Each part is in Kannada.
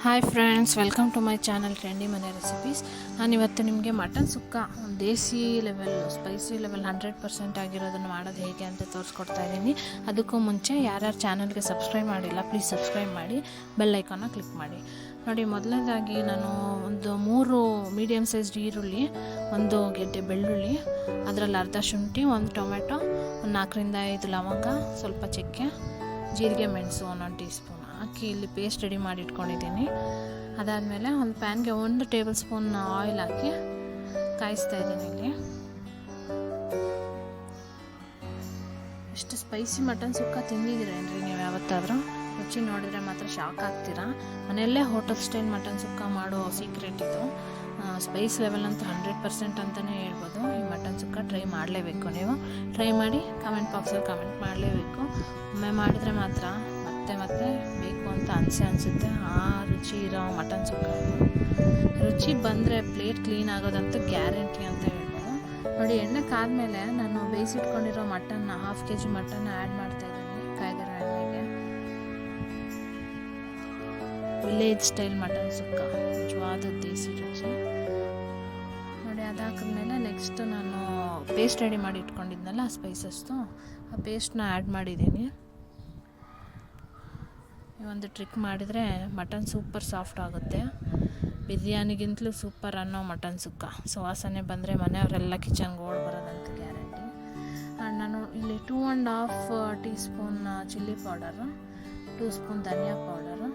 Hi friends, welcome to my channel trendy ಮನೆ ರೆಸಿಪೀಸ್. ನಾನಿವತ್ತು ನಿಮಗೆ mutton sukka desi level, spicy level 100% ಆಗಿರೋದನ್ನು ಮಾಡೋದು ಹೇಗೆ ಅಂತ ತೋರಿಸ್ಕೊಡ್ತಾ ಇದ್ದೀನಿ. ಅದಕ್ಕೂ ಮುಂಚೆ ಯಾರ್ಯಾರು ಚಾನಲ್ಗೆ ಸಬ್ಸ್ಕ್ರೈಬ್ ಮಾಡಿಲ್ಲ, ಪ್ಲೀಸ್ ಸಬ್ಸ್ಕ್ರೈಬ್ ಮಾಡಿ, ಬೆಲ್ ಐಕಾನ್ನ ಕ್ಲಿಕ್ ಮಾಡಿ. ನೋಡಿ, ಮೊದಲನೇದಾಗಿ ನಾನು ಒಂದು 3 ಮೀಡಿಯಮ್ ಸೈಜ್ಡ್ ಈರುಳ್ಳಿ, 1 ಗೆಡ್ಡೆ ಬೆಳ್ಳುಳ್ಳಿ, ಅದರಲ್ಲಿ ಅರ್ಧ ಶುಂಠಿ, 1 ಟೊಮೆಟೊ, 4 ರಿಂದ 5 ಲವಂಗ, ಸ್ವಲ್ಪ ಚಕ್ಕೆ, ಜೀರಿಗೆ, ಮೆಣಸು 1 ಟೀ ಸ್ಪೂನ್ ಹಾಕಿ ಇಲ್ಲಿ ಪೇಸ್ಟ್ ರೆಡಿ ಮಾಡಿ ಇಟ್ಕೊಂಡಿದ್ದೀನಿ. ಅದಾದಮೇಲೆ ಒಂದು ಪ್ಯಾನ್ಗೆ 1 ಟೇಬಲ್ ಸ್ಪೂನ್ ಆಯಿಲ್ ಹಾಕಿ ಕಾಯಿಸ್ತಾ ಇದ್ದೀನಿ. ಇಲ್ಲಿ ಎಷ್ಟು ಸ್ಪೈಸಿ ಮಟನ್ ಸುಕ್ಕ ತಿಂದಿದ್ದೀರೇನ್ರಿ ನೀವು ಯಾವತ್ತಾದರೂ? ರುಚಿ ನೋಡಿದರೆ ಮಾತ್ರ ಶಾಕ್ ಆಗ್ತೀರಾ. ಮನೆಯಲ್ಲೇ ಹೋಟೆಲ್ ಸ್ಟೈಲ್ ಮಟನ್ ಸುಕ್ಕ ಮಾಡೋ ಸೀಕ್ರೆಟ್ ಇದು. ಸ್ಪೈಸ್ ಲೆವೆಲ್ ಅಂತೂ 100% ಅಂತಲೇ ಹೇಳ್ಬೋದು. ಈ ಮಟನ್ ಸುಕ್ಕ ಟ್ರೈ ಮಾಡಲೇಬೇಕು. ನೀವು ಟ್ರೈ ಮಾಡಿ ಕಮೆಂಟ್ ಬಾಕ್ಸಲ್ಲಿ ಕಮೆಂಟ್ ಮಾಡಲೇಬೇಕು. ಒಮ್ಮೆ ಮಾಡಿದರೆ ಮಾತ್ರ ಮತ್ತೆ ಬೇಕು ಅಂತ ಅನಿಸುತ್ತೆ. ಆ ರುಚಿ ಇರೋ ಮಟನ್ ಸುಕ್ಕ. ರುಚಿ ಬಂದರೆ ಪ್ಲೇಟ್ ಕ್ಲೀನ್ ಆಗೋದಂತೂ ಗ್ಯಾರಂಟಿ ಅಂತ ಹೇಳ್ಬೋದು. ನೋಡಿ, ಎಣ್ಣೆ ಕಾದ್ಮೇಲೆ ನಾನು ಬೇಯಿಸಿಟ್ಕೊಂಡಿರೋ ಮಟನ್ನ 1/2 kg ಮಟನ್ನ ಆ್ಯಡ್ ಮಾಡ್ತಾ ಇದ್ದೀನಿ ಕಾಯ್ದಿರೋ ಎಣ್ಣೆಗೆ. ವಿಲೇಜ್ ಸ್ಟೈಲ್ ಮಟನ್ ಸುಕ್ಕ, ನಿಜವಾದ ದೇಸಿ ರುಚಿ. ನೋಡಿ, ಅದಾಕಿದ್ಮೇಲೆ ನೆಕ್ಸ್ಟ್ ನಾನು ಪೇಸ್ಟ್ ರೆಡಿ ಮಾಡಿ ಇಟ್ಕೊಂಡಿದ್ನಲ್ಲ ಸ್ಪೈಸಸ್ದು, ಆ ಪೇಸ್ಟ್ನ ಆ್ಯಡ್ ಮಾಡಿದ್ದೀನಿ. ಈ ಒಂದು ಟ್ರಿಕ್ ಮಾಡಿದರೆ ಮಟನ್ ಸೂಪರ್ ಸಾಫ್ಟ್ ಆಗುತ್ತೆ. ಬಿರಿಯಾನಿಗಿಂತಲೂ ಸೂಪರ್ ಅನ್ನೋ ಮಟನ್ ಸುಕ್ಕ. ಸುವಾಸನೆ ಬಂದರೆ ಮನೆಯವರೆಲ್ಲ ಕಿಚನ್ಗೆ ಓಡಿ ಬರೋದಂತ ಗ್ಯಾರಂಟಿ. ಆ್ಯಂಡ್ ನಾನು ಇಲ್ಲಿ 2.5 teaspoon chilli powder, 2 spoon ಧನಿಯಾ ಪೌಡರು,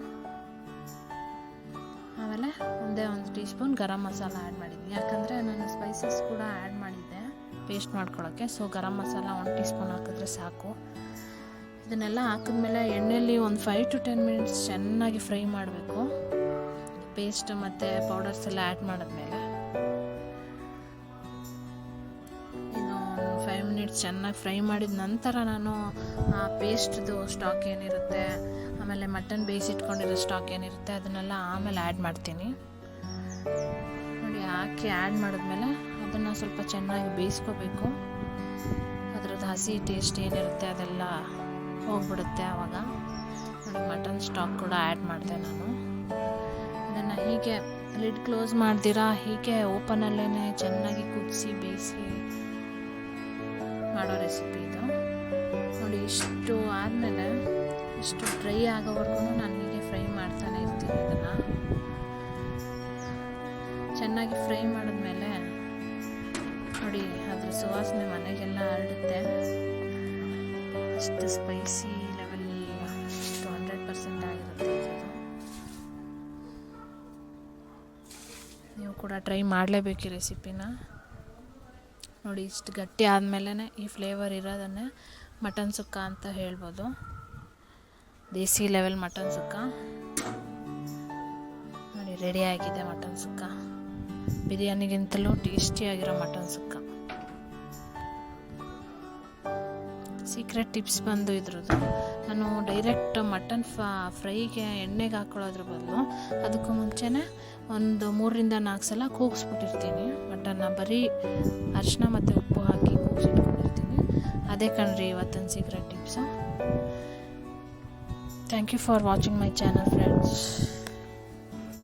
ಆಮೇಲೆ 1 teaspoon garam masala add ಮಾಡಿದ್ದೀನಿ. ಯಾಕಂದರೆ ನಾನು ಸ್ಪೈಸಸ್ ಕೂಡ ಆ್ಯಡ್ ಮಾಡಿದ್ದೆ ಪೇಸ್ಟ್ ಮಾಡ್ಕೊಳ್ಳೋಕ್ಕೆ. So garam masala 1 teaspoon ಹಾಕಿದ್ರೆ ಸಾಕು. ಇದನ್ನೆಲ್ಲ ಹಾಕಿದ್ಮೇಲೆ ಎಣ್ಣೆಯಲ್ಲಿ ಒಂದು 5 to 10 ಮಿನಿಟ್ಸ್ ಚೆನ್ನಾಗಿ ಫ್ರೈ ಮಾಡಬೇಕು. ಪೇಸ್ಟ್ ಮತ್ತು ಪೌಡರ್ಸ್ ಎಲ್ಲ ಆ್ಯಡ್ ಮಾಡಿದ್ಮೇಲೆ ಇನ್ನು 5 ಮಿನಿಟ್ಸ್ ಚೆನ್ನಾಗಿ ಫ್ರೈ ಮಾಡಿದ ನಂತರ ನಾನು ಆ ಪೇಸ್ಟ್ದು ಸ್ಟಾಕ್ ಏನಿರುತ್ತೆ, ಆಮೇಲೆ ಮಟನ್ ಬೇಯಿಸಿಟ್ಕೊಂಡಿರೋ ಸ್ಟಾಕ್ ಏನಿರುತ್ತೆ, ಅದನ್ನೆಲ್ಲ ಆಮೇಲೆ ಆ್ಯಡ್ ಮಾಡ್ತೀನಿ. ನೋಡಿ, ಹಾಕಿ ಆ್ಯಡ್ ಮಾಡಿದ್ಮೇಲೆ ಅದನ್ನು ಸ್ವಲ್ಪ ಚೆನ್ನಾಗಿ ಬೇಯಿಸ್ಕೋಬೇಕು. ಅದರದ್ದು ಹಸಿ ಟೇಸ್ಟ್ ಏನಿರುತ್ತೆ ಅದೆಲ್ಲ ಹೋಗ್ಬಿಡುತ್ತೆ ಆವಾಗ. ನೋಡಿ, ಮಟನ್ ಸ್ಟಾಕ್ ಕೂಡ ಆ್ಯಡ್ ಮಾಡಿದೆ ನಾನು. ಇದನ್ನು ಹೀಗೆ ಲಿಡ್ ಕ್ಲೋಸ್ ಮಾಡ್ದಿರಾ ಹೀಗೆ ಓಪನಲ್ಲೇ ಚೆನ್ನಾಗಿ ಕುದಿಸಿ ಬೇಯಿಸಿ ಮಾಡೋ ರೆಸಿಪಿ ಇದು. ನೋಡಿ, ಇಷ್ಟು ಆದಮೇಲೆ ಇಷ್ಟು ಡ್ರೈ ಆಗೋವರೆಗೂ ನಾನು ಹೀಗೆ ಫ್ರೈ ಮಾಡ್ತಾನೆ ಇರ್ತೀನಿ. ಇದನ್ನು ಚೆನ್ನಾಗಿ ಫ್ರೈ ಮಾಡಿದ್ಮೇಲೆ ನೋಡಿ, ಅದ್ರ ಸುವಾಸನೆ ಮನೆಗೆಲ್ಲ ಹರಡುತ್ತೆ. ಇಷ್ಟು ಸ್ಪೈಸಿ ಲೆವೆಲ್, ಇಷ್ಟು 100% ಆಗಿರುತ್ತೆ ಇದು. ನೀವು ಕೂಡ ಟ್ರೈ ಮಾಡಲೇಬೇಕು ಈ ರೆಸಿಪಿನ. ನೋಡಿ, ಇಷ್ಟು ಗಟ್ಟಿ ಆದಮೇಲೆ ಈ ಫ್ಲೇವರ್ ಇರೋದನ್ನೇ ಮಟನ್ ಸುಕ್ಕ ಅಂತ ಹೇಳ್ಬೋದು. ದೇಸಿ ಲೆವೆಲ್ ಮಟನ್ ಸುಕ್ಕ ನೋಡಿ, ರೆಡಿಯಾಗಿದೆ ಮಟನ್ ಸುಕ್ಕ. ಬಿರಿಯಾನಿಗಿಂತಲೂ ಟೇಸ್ಟಿಯಾಗಿರೋ ಮಟನ್ ಸುಕ್ಕ. ಸೀಕ್ರೆಟ್ ಟಿಪ್ಸ್ ಬಂದು ಇದ್ರದ್ದು, ನಾನು ಡೈರೆಕ್ಟ್ ಮಟನ್ ಫ್ರೈಗೆ ಎಣ್ಣೆಗೆ ಹಾಕೊಳ್ಳೋದ್ರ ಬದಲು ಅದಕ್ಕೂ ಮುಂಚೆನೇ ಒಂದು 3 ರಿಂದ 4 ಸಲ ಕೂಗಿಸ್ಬಿಟ್ಟಿರ್ತೀನಿ ಮಟನ್ನ. ಬರೀ ಅರಿಶಿನ ಮತ್ತು ಉಪ್ಪು ಹಾಕಿ ಕೂಗಿಸಿಟ್ಕೊಂಡಿರ್ತೀನಿ. ಅದೇ ಕಣ್ರಿ ಇವತ್ತಿನ secret tips. Thank you for watching my channel friends.